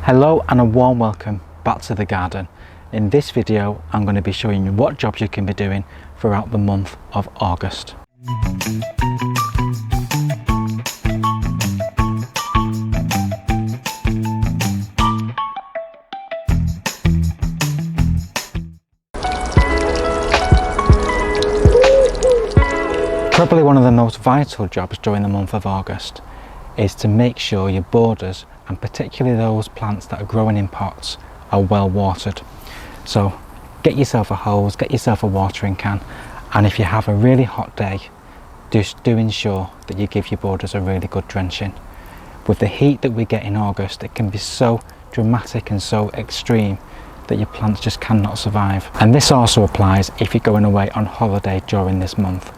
Hello and a warm welcome back to the garden. In this video I'm going to be showing you what jobs you can be doing throughout the month of August. Probably one of the most vital jobs during the month of August is to make sure your borders, and particularly those plants that are growing in pots, are well watered. So get yourself a hose, get yourself a watering can, and if you have a really hot day, just do ensure that you give your borders a really good drenching. With the heat that we get in August, it can be so dramatic and so extreme that your plants just cannot survive. And this also applies if you're going away on holiday during this month.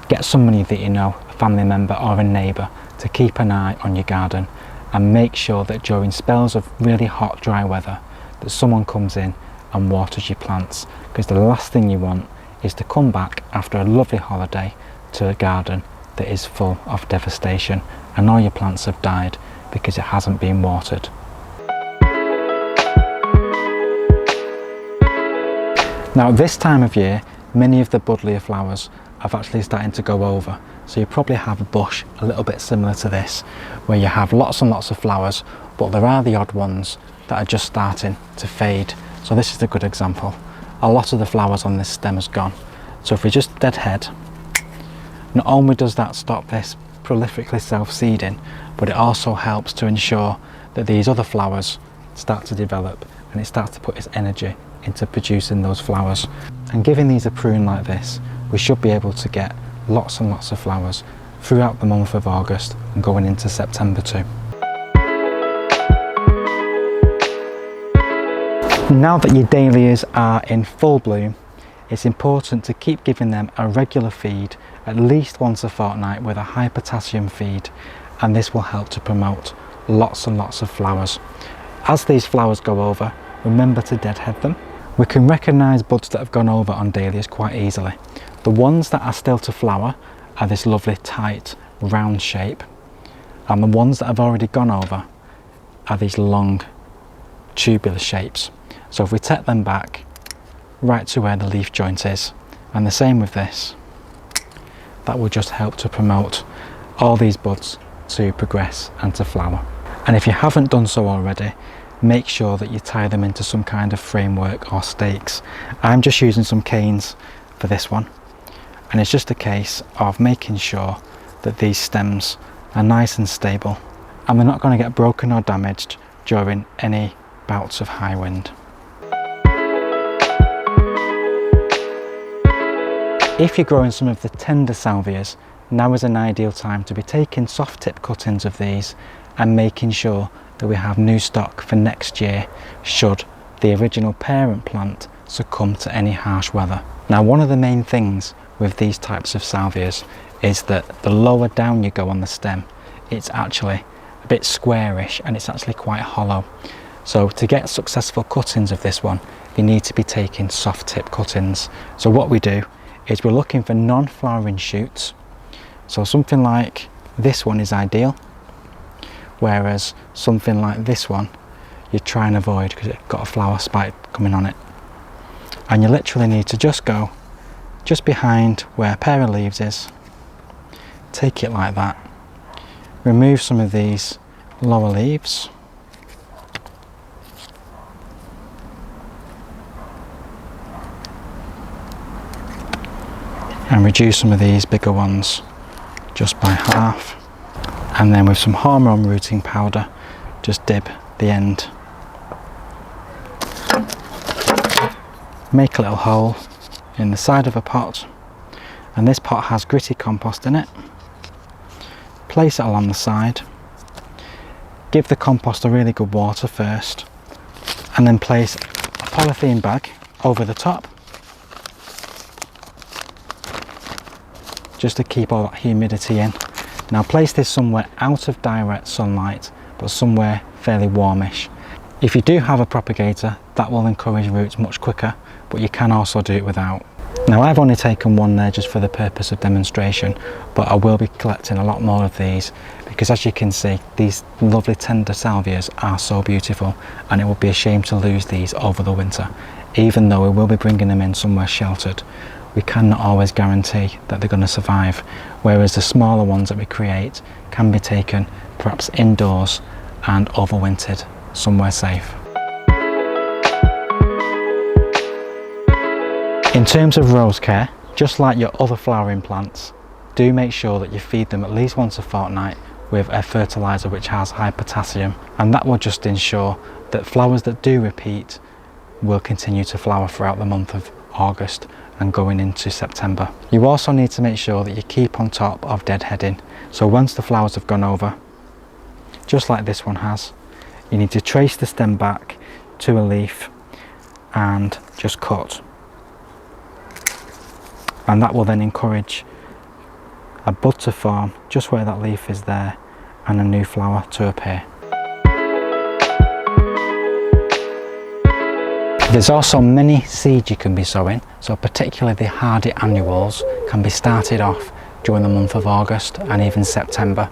Get somebody that you know, a family member or a neighbour, to keep an eye on your garden and make sure that during spells of really hot, dry weather that someone comes in and waters your plants, because the last thing you want is to come back after a lovely holiday to a garden that is full of devastation and all your plants have died because it hasn't been watered. Now at this time of year, many of the Buddleja flowers are actually starting to go over. So you probably have a bush a little bit similar to this, where you have lots and lots of flowers, but there are the odd ones that are just starting to fade. So this is a good example. A lot of the flowers on this stem has gone. So if we just deadhead, not only does that stop this prolifically self-seeding, but it also helps to ensure that these other flowers start to develop and it starts to put its energy into producing those flowers. And giving these a prune like this, we should be able to get lots and lots of flowers throughout the month of August and going into September too. Now that your dahlias are in full bloom, it's important to keep giving them a regular feed, at least once a fortnight, with a high potassium feed, and this will help to promote lots and lots of flowers. As these flowers go over, remember to deadhead them. We can recognise buds that have gone over on dahlias quite easily. The ones that are still to flower are this lovely tight round shape, and the ones that have already gone over are these long tubular shapes. So if we take them back right to where the leaf joint is, and the same with this, that will just help to promote all these buds to progress and to flower. And if you haven't done so already, make sure that you tie them into some kind of framework or stakes. I'm just using some canes for this one, and it's just a case of making sure that these stems are nice and stable and they're not going to get broken or damaged during any bouts of high wind. If you're growing some of the tender salvias, now is an ideal time to be taking soft tip cuttings of these and making sure that we have new stock for next year should the original parent plant succumb to any harsh weather. Now, one of the main things with these types of salvias is that the lower down you go on the stem, it's actually a bit squarish and it's actually quite hollow. So to get successful cuttings of this one, you need to be taking soft tip cuttings. So what we do is we're looking for non-flowering shoots. So something like this one is ideal, whereas something like this one you try and avoid because it's got a flower spike coming on it. And you literally need to just go just behind where a pair of leaves is, take it like that, remove some of these lower leaves, and reduce some of these bigger ones just by half, and then with some hormone rooting powder just dib the end. Make a little hole in the side of a pot, and this pot has gritty compost in it. Place it along the side, give the compost a really good water first, and then place a polythene bag over the top just to keep all that humidity in. Now place this somewhere out of direct sunlight, but somewhere fairly warmish. If you do have a propagator, that will encourage roots much quicker, but you can also do it without. Now I've only taken one there just for the purpose of demonstration, but I will be collecting a lot more of these because as you can see, these lovely tender salvias are so beautiful, and it would be a shame to lose these over the winter. Even though we will be bringing them in somewhere sheltered, we cannot always guarantee that they're going to survive, whereas the smaller ones that we create can be taken perhaps indoors and overwintered somewhere safe. In terms of rose care, just like your other flowering plants, do make sure that you feed them at least once a fortnight with a fertiliser which has high potassium, and that will just ensure that flowers that do repeat will continue to flower throughout the month of August and going into September. You also need to make sure that you keep on top of deadheading. So once the flowers have gone over, just like this one has, you need to trace the stem back to a leaf and just cut. And that will then encourage a bud to form just where that leaf is there and a new flower to appear. There's also many seeds you can be sowing, so particularly the hardy annuals can be started off during the month of August and even September,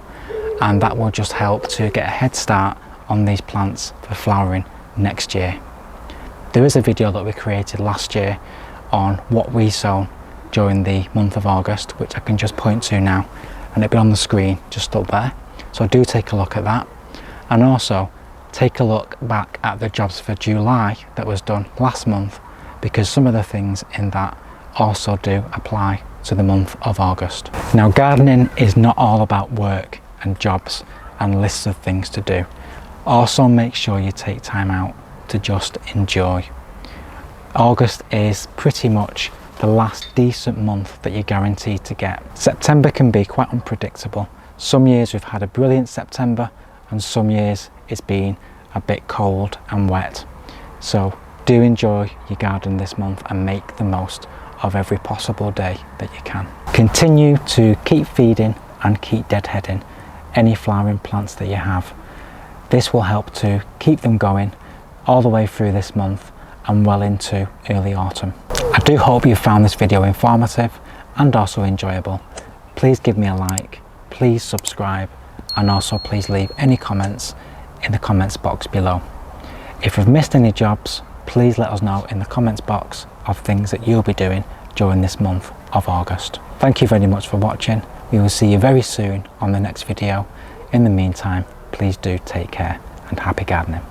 and that will just help to get a head start on these plants for flowering next year. There is a video that we created last year on what we sow during the month of August, which I can just point to now, and it'll be on the screen just up there, so do take a look at that. And also take a look back at the jobs for July that was done last month, because some of the things in that also do apply to the month of August. Now, gardening is not all about work and jobs and lists of things to do. Also make sure you take time out to just enjoy. August is pretty much the last decent month that you're guaranteed to get. September can be quite unpredictable. Some years we've had a brilliant September, and some years it's been a bit cold and wet. So do enjoy your garden this month and make the most of every possible day that you can. Continue to keep feeding and keep deadheading any flowering plants that you have. This will help to keep them going all the way through this month and well into early autumn. I do hope you found this video informative and also enjoyable. Please give me a like, please subscribe, and also please leave any comments in the comments box below. If you've missed any jobs, please let us know in the comments box of things that you'll be doing during this month of August. Thank you very much for watching. We will see you very soon on the next video. In the meantime, please do take care and happy gardening.